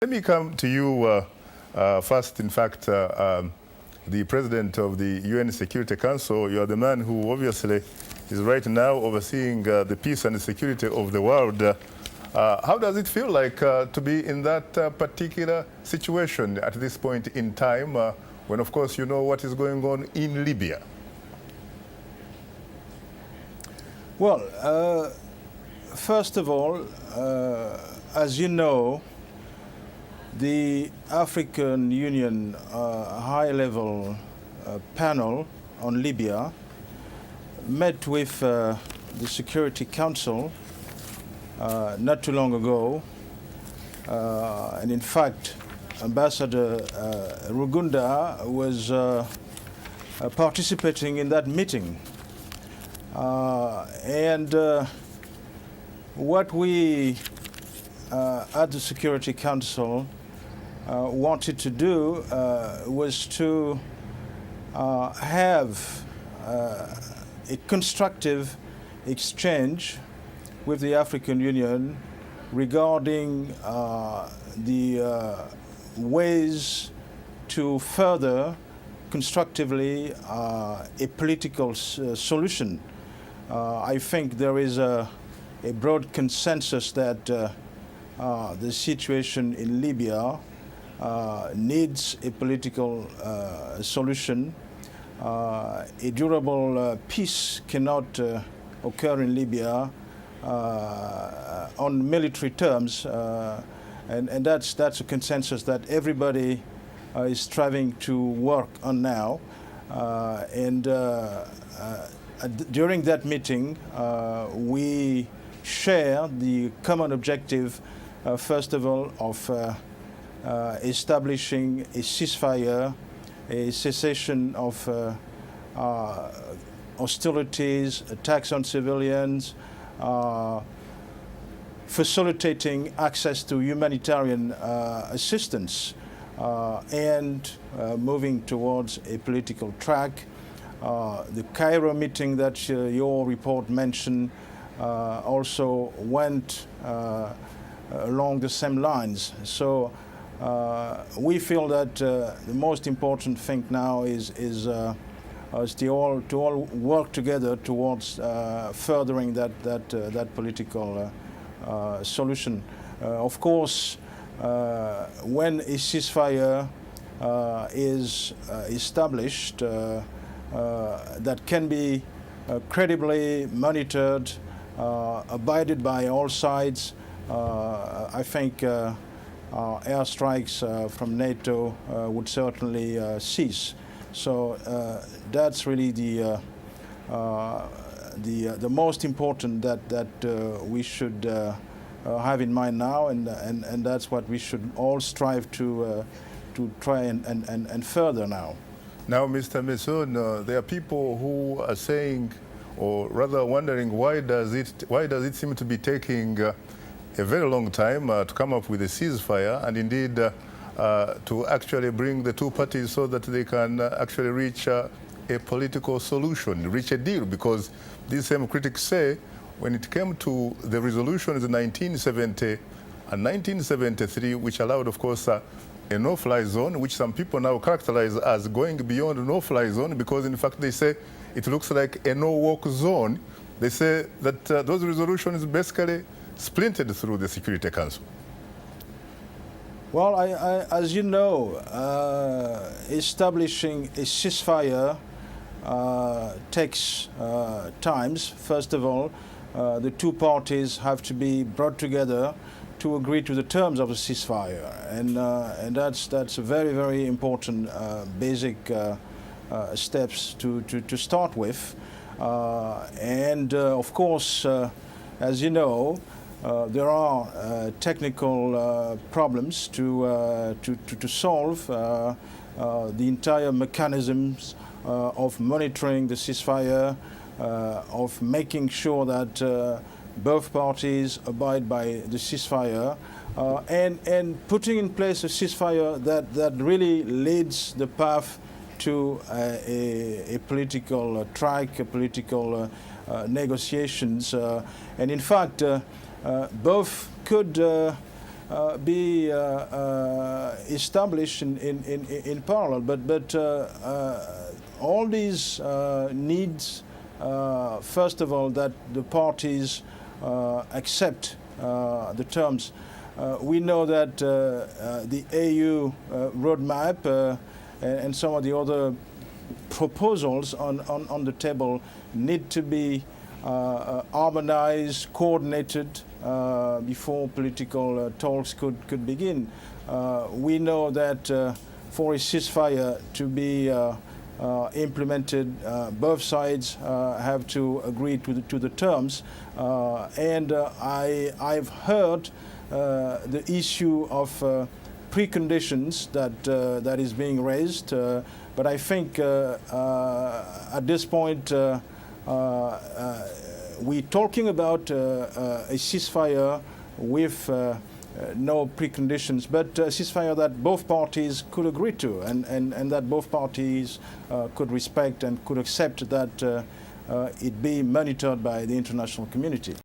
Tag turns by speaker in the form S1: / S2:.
S1: Let me come to you first. In fact, the president of the UN Security Council, you are the man who obviously is right now overseeing the peace and the security of the world. How does it feel like to be in that particular situation at this point in time, when, of course, you know what is going on in Libya?
S2: Well, first of all, as you know, the African Union high-level panel on Libya met with the Security Council not too long ago, and in fact, Ambassador Rugunda was participating in that meeting. What we at the Security Council wanted to do was to have a constructive exchange with the African Union regarding the ways to further constructively a political solution. I think there is a broad consensus that the situation in Libya needs a political solution. A durable peace cannot occur in Libya on military terms, and that's a consensus that everybody is striving to work on now. During that meeting, we share the common objective, first of all, of establishing a ceasefire, a cessation of hostilities, attacks on civilians, facilitating access to humanitarian assistance, and moving towards a political track. The Cairo meeting that your report mentioned also went along the same lines. So we feel that the most important thing now is to all work together towards furthering that political solution. Of course, when a ceasefire is established, that can be credibly monitored, abided by all sides, I think airstrikes from NATO would certainly cease. So that's really the most important that we should have in mind now, and that's what we should all strive to try and further now.
S1: Now, Mr. Messone, there are people who are saying, or rather wondering, why does it seem to be taking a very long time to come up with a ceasefire, and indeed to actually bring the two parties so that they can actually reach a political solution, reach a deal? Because these same critics say when it came to the resolutions in 1970 and 1973, which allowed, of course, a no-fly zone, which some people now characterize as going beyond a no-fly zone, because in fact they say it looks like a no-walk zone. They say that those resolutions basically splintered through the Security Council.
S2: Well, as you know, establishing a ceasefire takes times. First of all, the two parties have to be brought together to agree to the terms of a ceasefire, and that's a very, very important basic steps to start with. Of course, as you know, there are technical problems to solve. The entire mechanisms of monitoring the ceasefire, of making sure that both parties abide by the ceasefire, and putting in place a ceasefire that really leads the path to a political track, a political negotiations. And in fact, both could be established in parallel. But all these needs, first of all, that the parties accept the terms. We know that the AU roadmap and some of the other proposals on the table need to be harmonized, coordinated before political talks could begin. We know that for a ceasefire to be implemented, both sides have to agree to the terms. And I've heard the issue of preconditions that is being raised, but I think at this point we're talking about a ceasefire with no preconditions, but a ceasefire that both parties could agree to, and that both parties could respect and could accept that it be monitored by the international community.